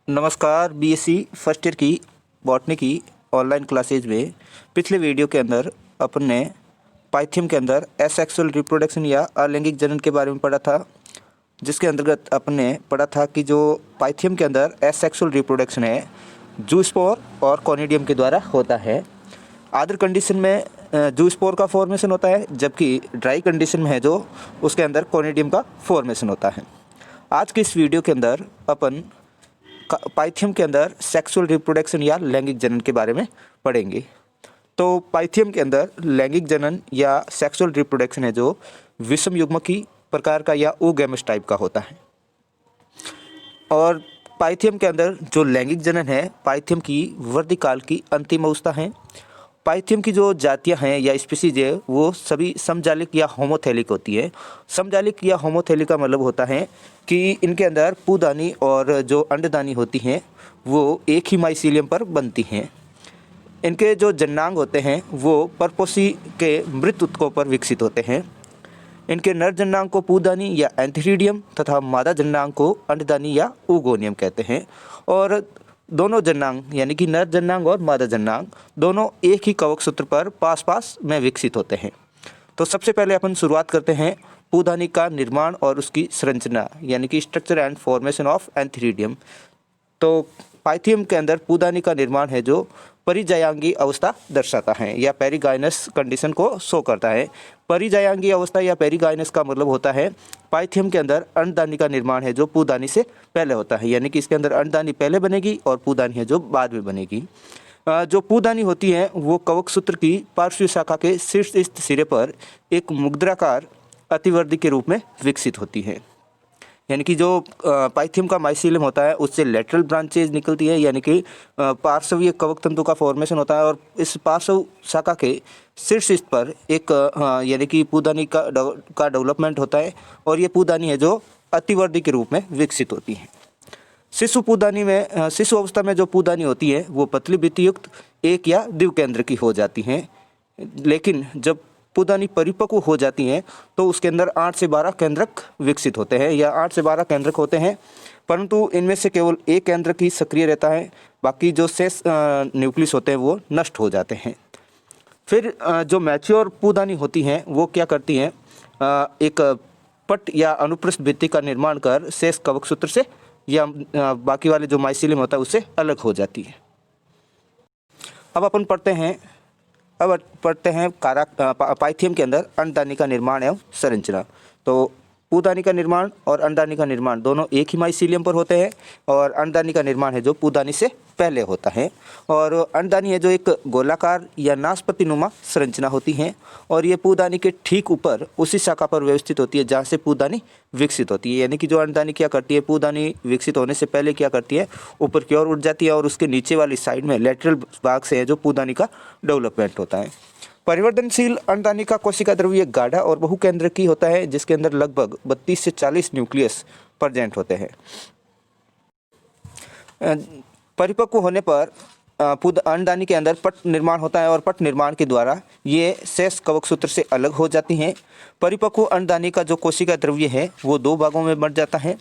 नमस्कार। BSc first year की botany की ऑनलाइन क्लासेज में पिछले वीडियो के अंदर अपन ने पाइथियम के अंदर एसेक्सुअल रिप्रोडक्शन या अलैंगिक जनन के बारे में पढ़ा था, जिसके अंतर्गत अपन ने पढ़ा था कि जो पाइथियम के अंदर एसेक्सुअल रिप्रोडक्शन है जूस्पोर और कॉनिडियम के द्वारा होता है। आदर कंडीशन में जूस्पोर का फॉर्मेशन होता है, जबकि ड्राई कंडीशन में है जो उसके अंदर कॉनिडियम का फॉर्मेशन होता है। आज के इस वीडियो के अंदर अपन पाइथियम के अंदर सेक्सुअल रिप्रोडक्शन या लैंगिक जनन के बारे में पढ़ेंगे। तो पाइथियम के अंदर लैंगिक जनन या सेक्सुअल रिप्रोडक्शन है जो विषम युग्मकी प्रकार का या ओगैमस टाइप का होता है। और पाइथियम के अंदर जो लैंगिक जनन है पाइथियम की वर्धिकाल की अंतिम अवस्था है। पाइथियम की जो जातियां हैं या स्पीसीज है वो सभी समजालिक या होमोथैलिक होती है। समजालिक या होमोथैलिक का मतलब होता है कि इनके अंदर पूदानी और जो अंडदानी होती हैं वो एक ही माइसीलियम पर बनती हैं। इनके जो जननांग होते हैं वो परपोसी के मृत ऊतकों पर विकसित होते हैं। इनके नर जननांग को पूदानी या एंथीरिडियम तथा मादा जननांग को अंडदानी या oogoनियम कहते हैं। और दोनों जननांग यानी कि नर जननांग और मादा जननांग दोनों एक ही कवक सूत्र पर पास पास में विकसित होते हैं। तो सबसे पहले अपन शुरुआत करते हैं पूदानी का निर्माण और उसकी संरचना यानी कि structure and formation of antheridium. तो पाइथियम के अंदर पूदानी का निर्माण है जो परिजायांगी अवस्था दर्शाता है या पेरिगाइनस कंडीशन को शो करता है। परिजायांगी अवस्था या पेरिगाइनस का मतलब होता है पाइथियम के अंदर अंडदानी का निर्माण है जो पूदानी से पहले होता है, यानी कि इसके अंदर अंडदानी पहले बनेगी और पूदानी है जो बाद में बनेगी। जो पूदानी होती है वो कवक सूत्र की पार्श्व शाखा के शीर्ष स्थित सिरे पर एक मुद्राकार अतिवर्धी के रूप में विकसित होती है। यानी कि जो पाइथियम का माइसीलियम होता है उससे लेटरल ब्रांचेज निकलती है, यानी कि पार्श्वीय कवक तंतु का फॉर्मेशन होता है और इस पार्श्व शाखा के शीर्ष स्तर पर एक यानी कि पूदानी का डेवलपमेंट होता है और ये पूदानी है जो अतिवर्धी के रूप में विकसित होती है। शिशु पूदानी में शिशु अवस्था में जो पूदानी होती है वो पतली भित्तियुक्त एक या द्विकेंद्र की हो जाती हैं, लेकिन जब पूदानी परिपक्व हो जाती हैं तो उसके अंदर 8 से 12 केंद्रक विकसित होते हैं या 8 से 12 केंद्रक होते हैं, परंतु इनमें से केवल एक केंद्रक ही सक्रिय रहता है, बाकी जो शेष न्यूक्लियस होते हैं वो नष्ट हो जाते हैं। फिर जो मैच्योर पूदानी होती हैं वो क्या करती हैं, एक पट या अनुप्रस्थ भित्ति का निर्माण कर शेष कवक सूत्र से या बाकी वाले जो माइसीलियम होता है उससे अलग हो जाती है। अब अपन पढ़ते हैं पाइथियम के अंदर अंडदानी का निर्माण एवं संरचना। तो पूदानी का निर्माण और अंडदानी का निर्माण दोनों एक ही माइसीलियम पर होते हैं और अंडदानी का निर्माण है जो पूदानी से पहले होता है। और अंडदानी है जो एक गोलाकार या नाशपतिनुमा संरचना होती है और ये पूदानी के ठीक ऊपर उसी शाखा पर व्यवस्थित होती है जहाँ से पूदानी विकसित होती है। यानी कि जो अंडदानी क्या करती है, पूदानी विकसित होने से पहले क्या करती है, ऊपर की ओर उठ जाती है और उसके नीचे वाली साइड में लेटरल भाग से है जो पूदानी का डेवलपमेंट होता है। परिवर्तनशील अंडदानी का कोशिका द्रव्य गाढ़ा और बहुकेंद्रकी होता है जिसके अंदर लगभग 32 से 40 न्यूक्लियस प्रेजेंट होते हैं। परिपक्व होने पर अंडदानी के अंदर पट निर्माण होता है और पट निर्माण के द्वारा ये शेष कवक सूत्र से अलग हो जाती हैं। परिपक्व अंडदानी का जो कोशिका द्रव्य है वो 2 भागों में बढ़ जाता है।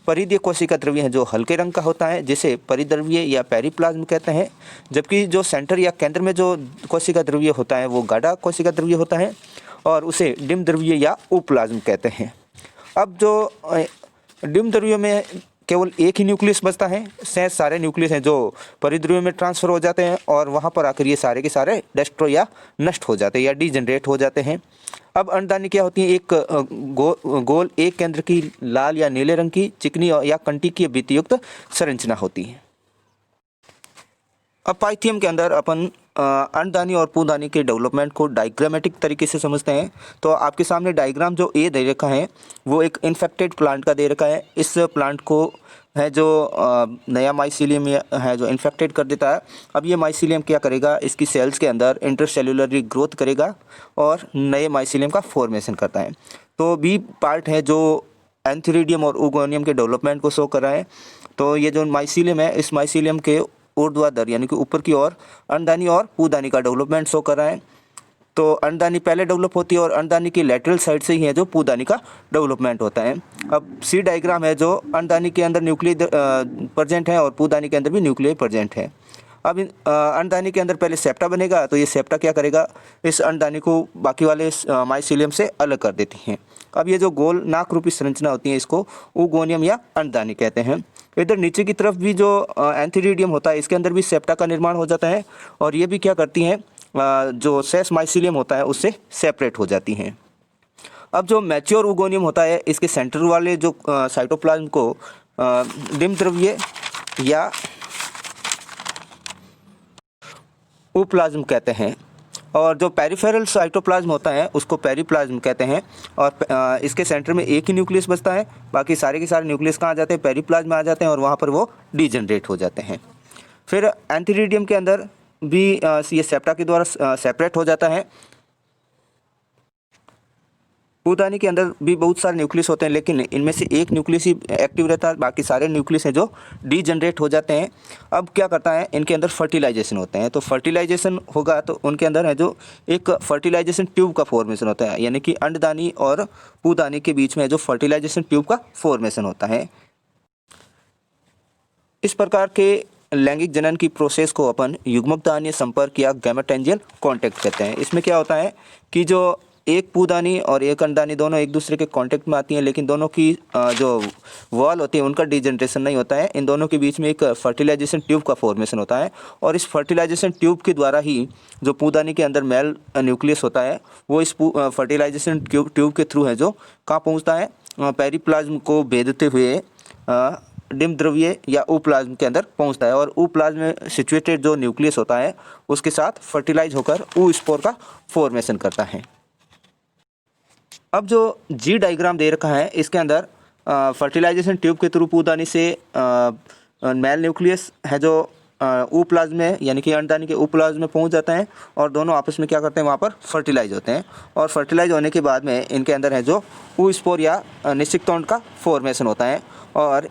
परिधीय कोशिका द्रव्य है जो हल्के रंग का होता है जिसे परिद्रव्य या पेरिप्लाज्म कहते हैं, जबकि जो सेंटर या केंद्र में जो कोशिका द्रव्य होता है वो गाढ़ा कोशिका द्रव्य होता है और उसे डिम द्रव्य या उप्लाज्म कहते हैं। अब जो डिम द्रव्य में केवल एक ही न्यूक्लियस बचता है, शेष सारे न्यूक्लियस हैं जो परिध्रुव में ट्रांसफर हो जाते हैं और वहाँ पर आकर ये सारे के सारे डेस्ट्रॉय या नष्ट हो जाते हैं या डीजनरेट हो जाते हैं। अब अंडदानी क्या होती है, एक गोल एक केंद्र की लाल या नीले रंग की चिकनी या कंटिकीय भित्तियुक्त संरचना होती है। अब पाइथियम के अंदर अपन अंडदानी और पूदानी के डेवलपमेंट को डायग्रामेटिक तरीके से समझते हैं। तो आपके सामने डायग्राम जो ए दे रखा है वो एक इन्फेक्टेड प्लांट का दे रखा है। इस प्लांट को है जो नया माइसीलियम है जो इन्फेक्टेड कर देता है। अब ये माइसीलियम क्या करेगा, इसकी सेल्स के अंदर इंटरसेल्युलर ग्रोथ करेगा और नए माइसीलियम का फॉर्मेशन करता है। तो बी पार्ट है जो एंथीरिडियम और oogoनियम के डेवलपमेंट को शो कर रहा है। तो ये जो माइसीलियम है इस माइसीलियम के ऊर्ध्वाधर यानी कि ऊपर की ओर अंडदानी और पूदानी का डेवलपमेंट शो कर रहा है। तो अंडदानी पहले डेवलप होती है और अंडदानी की लेटरल साइड से ही है जो पूदानी का डेवलपमेंट होता है। अब सी डायग्राम है जो अंडदानी के अंदर न्यूक्लियस प्रेजेंट है और पूदानी के अंदर भी न्यूक्लियस प्रेजेंट है। अब अंडदानी के अंदर पहले सेप्टा बनेगा, तो ये सेप्टा क्या करेगा, इस अंडदानी को बाकी वाले माइसीलियम से अलग कर देती हैं। अब ये जो गोल नाक रूपी संरचना होती है इसको oogonia या अंडदानी कहते हैं। इधर नीचे की तरफ भी जो एंथीरिडियम होता है इसके अंदर भी सेप्टा का निर्माण हो जाता है और ये भी क्या करती हैं, जो सेस माइसीलियम होता है उससे सेपरेट हो जाती हैं। अब जो मैच्योर oogonia होता है इसके सेंटर वाले जो साइटोप्लाज्म को डिम द्रव्य या ओप्लाज्म कहते हैं और जो पेरिफेरल साइटोप्लाज्म होता है उसको पेरिप्लाज्म कहते हैं। और इसके सेंटर में एक ही न्यूक्लियस बचता है, बाकी सारे के सारे न्यूक्लियस कहाँ आ जाते हैं, पेरिप्लाज्म में आ जाते हैं और वहाँ पर वो डीजनरेट हो जाते हैं। फिर एंथीरिडियम के अंदर भी ये सेप्टा के द्वारा सेपरेट हो जाता है। पूदानी के अंदर भी बहुत सारे न्यूक्लियस होते हैं लेकिन इनमें से एक न्यूक्लियस ही एक्टिव रहता है, बाकी सारे न्यूक्लियस हैं जो डीजनरेट हो जाते हैं। अब क्या करता है, इनके अंदर फर्टिलाइजेशन होते हैं, तो फर्टिलाइजेशन होगा तो उनके अंदर है जो एक फर्टिलाइजेशन ट्यूब का फॉर्मेशन होता है, यानी कि अंडदानी और पूदानी के बीच में जो फर्टिलाइजेशन ट्यूब का फॉर्मेशन होता है। इस प्रकार के लैंगिक जनन की प्रोसेस को अपन युग्मक दानीय संपर्क या गैमेटेंजियल कॉन्टैक्ट कहते हैं। इसमें क्या होता है कि जो एक पूदानी और एक अंडदानी दोनों एक दूसरे के कांटेक्ट में आती हैं, लेकिन दोनों की जो वॉल होती है उनका डीजनरेशन नहीं होता है। इन दोनों के बीच में एक फर्टिलाइजेशन ट्यूब का फॉर्मेशन होता है और इस फर्टिलाइजेशन ट्यूब के द्वारा ही जो पूदानी के अंदर मेल न्यूक्लियस होता है वो इस फर्टिलाइजेशन ट्यूब के थ्रू है जो कहाँ पहुँचता है, पेरिप्लाज्म को भेदते हुए डिम द्रव्य या ooप्लाज्म के अंदर पहुंचता है और ooप्लाज्म में सिचुएटेड जो न्यूक्लियस होता है उसके साथ फर्टिलाइज होकर ooस्पोर का फॉर्मेशन करता है। अब जो जी डायग्राम दे रखा है इसके अंदर फर्टिलाइजेशन ट्यूब के थ्रू पूदानी से मेल न्यूक्लियस है जो ooप्लाज्म में यानी कि अंडदानी के ooप्लाज्म में पहुंच जाता है और दोनों आपस में क्या करते हैं, वहाँ पर फर्टिलाइज होते हैं और फर्टिलाइज होने के बाद में इनके अंदर है जो ooस्पोर या निषिक्तोंड का फॉर्मेशन होता है और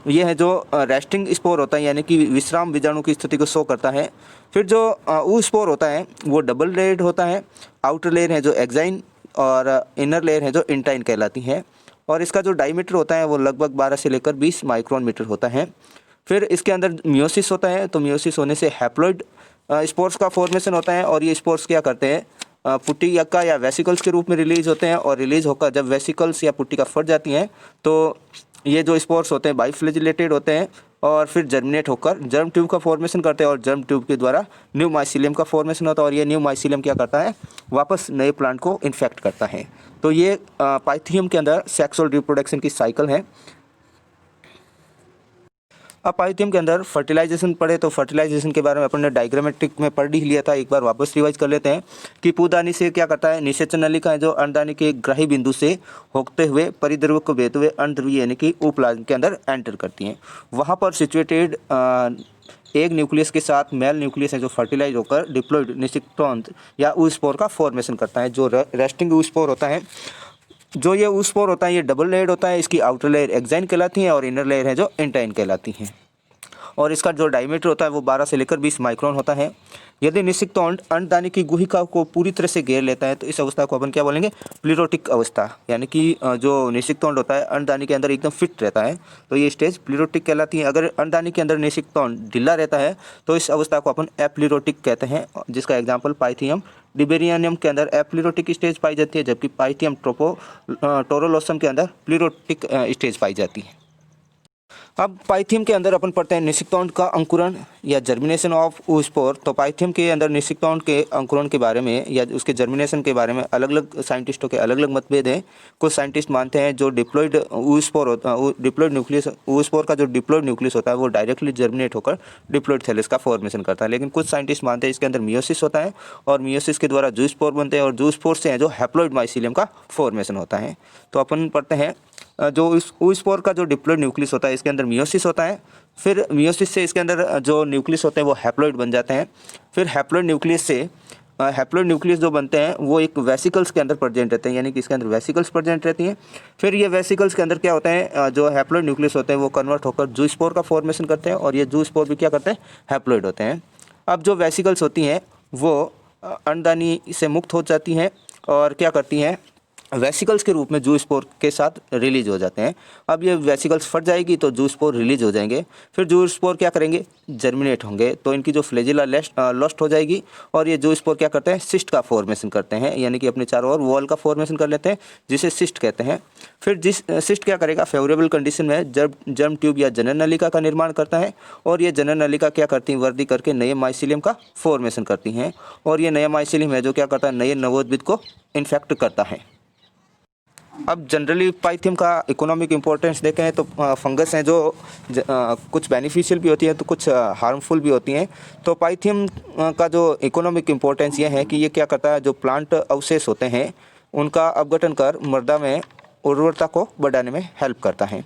ये है जो रेस्टिंग स्पोर होता है यानी कि विश्राम बीजाणु की स्थिति को शो करता है। फिर जो ooस्पोर होता है वो डबल लेयर्ड होता है, आउटर लेयर है जो एक्साइन और इनर लेयर है जो इंटाइन कहलाती है और इसका जो डायमीटर होता है वो लगभग 12 से लेकर 20 माइक्रोन मीटर होता है। फिर इसके अंदर मियोसिस होता है, तो मियोसिस होने से हैप्लॉइड स्पोर्स का फॉर्मेशन होता है और ये स्पोर्स क्या करते हैं, पुट्टी यक्का या वेसिकल्स के रूप में रिलीज होते हैं और रिलीज होकर जब वेसिकल्स या पुट्टी का फट जाती हैं तो ये जो स्पोर्स होते हैं बाइफ्लेजिलेटेड होते हैं और फिर जर्मिनेट होकर जर्म ट्यूब का फॉर्मेशन करते हैं और जर्म ट्यूब के द्वारा न्यू माइसीलियम का फॉर्मेशन होता है और ये न्यू माइसीलियम क्या करता है, वापस नए प्लांट को इन्फेक्ट करता है। तो ये पाइथियम के अंदर सेक्सुअल रिप्रोडक्शन की साइकिल है। अब पाइथियम के अंदर फर्टिलाइजेशन पढ़े तो फर्टिलाइजेशन के बारे में अपन ने डायग्रामेटिक में पढ़ ही लिया था, एक बार वापस रिवाइज कर लेते हैं कि पूदानी से क्या करता है, निषेचन नलिका है जो अंडदानी के ग्राही बिंदु से होते हुए परिद्रव्य को भेजते हुए अंडद्रव्य यानी कि ooप्लाज्म के अंदर एंटर करती हैं। वहाँ पर सिचुएटेड एक न्यूक्लियस के साथ मेल न्यूक्लियस है जो फर्टिलाइज होकर डिप्लॉइड निषिक्तोंड या ooस्पोर का फॉर्मेशन करता है। जो रेस्टिंग ooस्पोर होता है, जो ये ooस्पोर होता है ये डबल लेयर्ड होता है, इसकी आउटर लेयर एक्साइन कहलाती है और इनर लेयर है जो इंटाइन कहलाती है और इसका जो डायमीटर होता है वो 12 से लेकर 20 माइक्रोन होता है। यदि निषिक्तोंड अंडदानी की गुहिका को पूरी तरह से घेर लेता है तो इस अवस्था को अपन क्या बोलेंगे, प्लीरोटिक अवस्था, यानी कि जो निषिक्तोंड होता है अंडदानी के अंदर एकदम फिट रहता है तो ये स्टेज प्लीरोटिक कहलाती है। अगर अंडदानी के अंदर निषिक्तोंड ढीला रहता है तो इस अवस्था को अपन एप्लीरोटिक कहते हैं, जिसका एग्जाम्पल पाइथियम डिबेरियनियम के अंदर एप्लीरोटिक स्टेज पाई जाती है जबकि पाइथियम टोरोलोसम के अंदर प्लीरोटिक स्टेज पाई जाती है। अब पाइथियम के अंदर अपन पढ़ते हैं निषिक्तोंड का अंकुरण या जर्मिनेशन ऑफ ooस्पोर। तो पाइथियम के अंदर निषिक्तोंड के अंकुरण के बारे में या उसके जर्मिनेशन के बारे में अलग अलग साइंटिस्टों के अलग अलग मतभेद हैं। कुछ साइंटिस्ट मानते हैं जो डिप्लॉइड ooस्पोर होता है, डिप्लॉइड न्यूक्लियस ooस्पोर का जो डिप्लॉइड न्यूक्लियस होता है वो डायरेक्टली जर्मिनेट होकर डिप्लॉइड थैलेस का फॉर्मेशन करता है, लेकिन कुछ साइंटिस्ट मानते हैं इसके अंदर मियोसिस होता है और मियोसिस के द्वारा जूस्पोर बनते हैं और जूस्पोर से है जो हैप्लॉइड माइसीलियम का फॉर्मेशन होता है। तो अपन पढ़ते हैं जो इस ooस्पोर का जो डिप्लॉइड न्यूक्लियस होता है इसके अंदर मियोसिस होता है, फिर मियोसिस से इसके अंदर जो न्यूक्लियस होते हैं वो हैप्लॉइड बन जाते हैं, फिर हैप्लॉइड न्यूक्लियस से हैप्लॉइड न्यूक्लियस जो बनते हैं वो एक वेसिकल्स के अंदर प्रेजेंट रहते हैं, यानी कि इसके अंदर वेसिकल्स प्रेजेंट रहती हैं। फिर ये वेसिकल्स के अंदर क्या होता है, जो हैप्लॉइड न्यूक्लियस होते हैं वो कन्वर्ट होकर जूस्पोर का फॉर्मेशन करते हैं और ये जूस्पोर भी क्या करते हैं, हैप्लॉइड होते हैं। अब जो वेसिकल्स होती हैं वो अंडदानी से मुक्त हो जाती हैं और क्या करती हैं, वेसिकल्स के रूप में जूस्पोर के साथ रिलीज हो जाते हैं। अब ये वेसिकल्स फट जाएगी तो जूस्पोर रिलीज हो जाएंगे। फिर जूस्पोर क्या करेंगे, जर्मिनेट होंगे, तो इनकी जो फ्लैजिला लॉस्ट हो जाएगी और ये जूस्पोर क्या करते हैं, सिस्ट का फॉर्मेशन करते हैं, यानी कि अपने चारों ओर वॉल का फॉर्मेशन कर लेते हैं, जिसे सिस्ट कहते हैं। फिर जिस सिस्ट क्या करेगा, फेवरेबल कंडीशन में जर्म ट्यूब या जनन नलिका का निर्माण करता है और ये जनन नलिका क्या करती हैं, वृद्धि करके नए माइसीलियम का फॉर्मेशन करती हैं और ये नया माइसीलियम है जो क्या करता है, नए नवोद्भिद को इन्फेक्ट करता है। अब जनरली पाइथियम का इकोनॉमिक इम्पोर्टेंस देखें तो फंगस हैं जो कुछ बेनिफिशियल भी होती है तो कुछ हार्मफुल भी होती हैं। तो पाइथियम का जो इकोनॉमिक इम्पोर्टेंस ये है कि ये क्या करता है, जो प्लांट अवशेष होते हैं उनका अपघटन कर मृदा में उर्वरता को बढ़ाने में हेल्प करता है।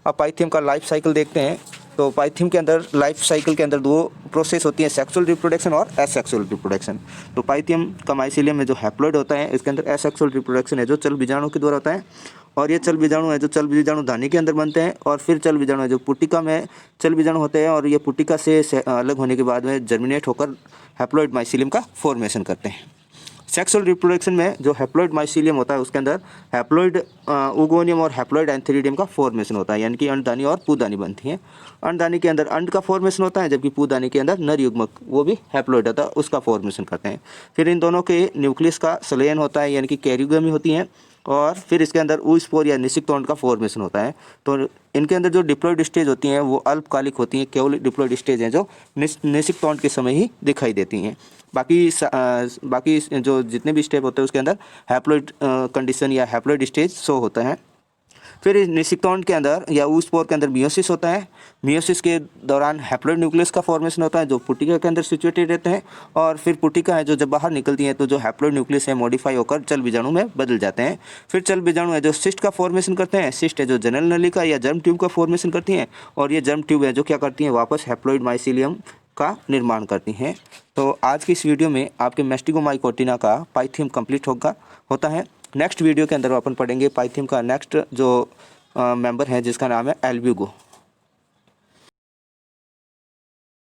अब पाइथियम का लाइफ साइकिल देखते हैं। तो पाइथियम के अंदर लाइफ साइकिल के अंदर 2 प्रोसेस होती हैं, सेक्सुअल रिप्रोडक्शन और एसेक्सुअल रिप्रोडक्शन। तो पाइथियम का माइसीलियम में जो हैप्लॉइड होता है इसके अंदर एसेक्सुअल रिप्रोडक्शन है जो चल बीजाणु के द्वारा होता है और ये चल बीजाणु है जो चल बीजाणु धानी के अंदर बनते हैं और फिर चल बीजाणु है जो पुटिका में चल बीजाणु होते हैं और ये पुटिका से अलग होने के बाद में जर्मिनेट होकर हैप्लॉइड माइसीलियम का फॉर्मेशन करते हैं। सेक्सुअल रिप्रोडक्शन में जो हैप्लॉइड माइसीलियम होता है उसके अंदर हैप्लॉइड ओगोनियम और हैप्लॉइड एंथेरिडियम का फॉर्मेशन होता है, यानी कि अंडदानी और पूदानी बनती हैं। अंडदानी के अंदर अंड का फॉर्मेशन होता है जबकि पूदानी के अंदर नर युग्मक वो भी हैप्लॉइड होता है उसका फॉर्मेशन करते हैं। फिर इन दोनों के न्यूक्लियस का संलयन होता है यानी कि कैरियोगमी होती हैं और फिर इसके अंदर oospore या निषिक्तोंड का फॉर्मेशन होता है। तो इनके अंदर जो डिप्लॉइड स्टेज होती हैं वो अल्पकालिक होती हैं, केवल डिप्लॉइड स्टेज हैं जो निषिक्तोंड के समय ही दिखाई देती हैं। बाकी जो जितने भी स्टेप होते हैं उसके अंदर हैप्लॉइड कंडीशन या हैप्लॉइड स्टेज शो होता है। फिर इस निषिक्तोंड के अंदर या oospore के अंदर मियोसिस होता है। मियोसिस के दौरान हैप्लॉइड न्यूक्लियस का फॉर्मेशन होता है जो पुटिका के अंदर सिचुएटेड रहते हैं और फिर पुटिका है जो जब बाहर निकलती है तो जो हैप्लॉइड न्यूक्लियस है मॉडिफाई होकर चल बीजाणु में बदल जाते हैं। फिर चल बीजाणु है जो सिस्ट का फॉर्मेशन करते हैं, सिस्ट है जो जनन नलिका या जर्म ट्यूब का फॉर्मेशन करती हैं और ये जर्म ट्यूब है जो क्या करती हैं, वापस हैप्लॉइड माइसीलियम का निर्माण करती हैं। तो आज की इस वीडियो में आपके मैस्टिगोमाइकोटिना का पाइथियम कंप्लीट होता है। नेक्स्ट वीडियो के अंदर अपन पढ़ेंगे पाइथियम का नेक्स्ट जो मेंबर है जिसका नाम है एल्ब्यूगो।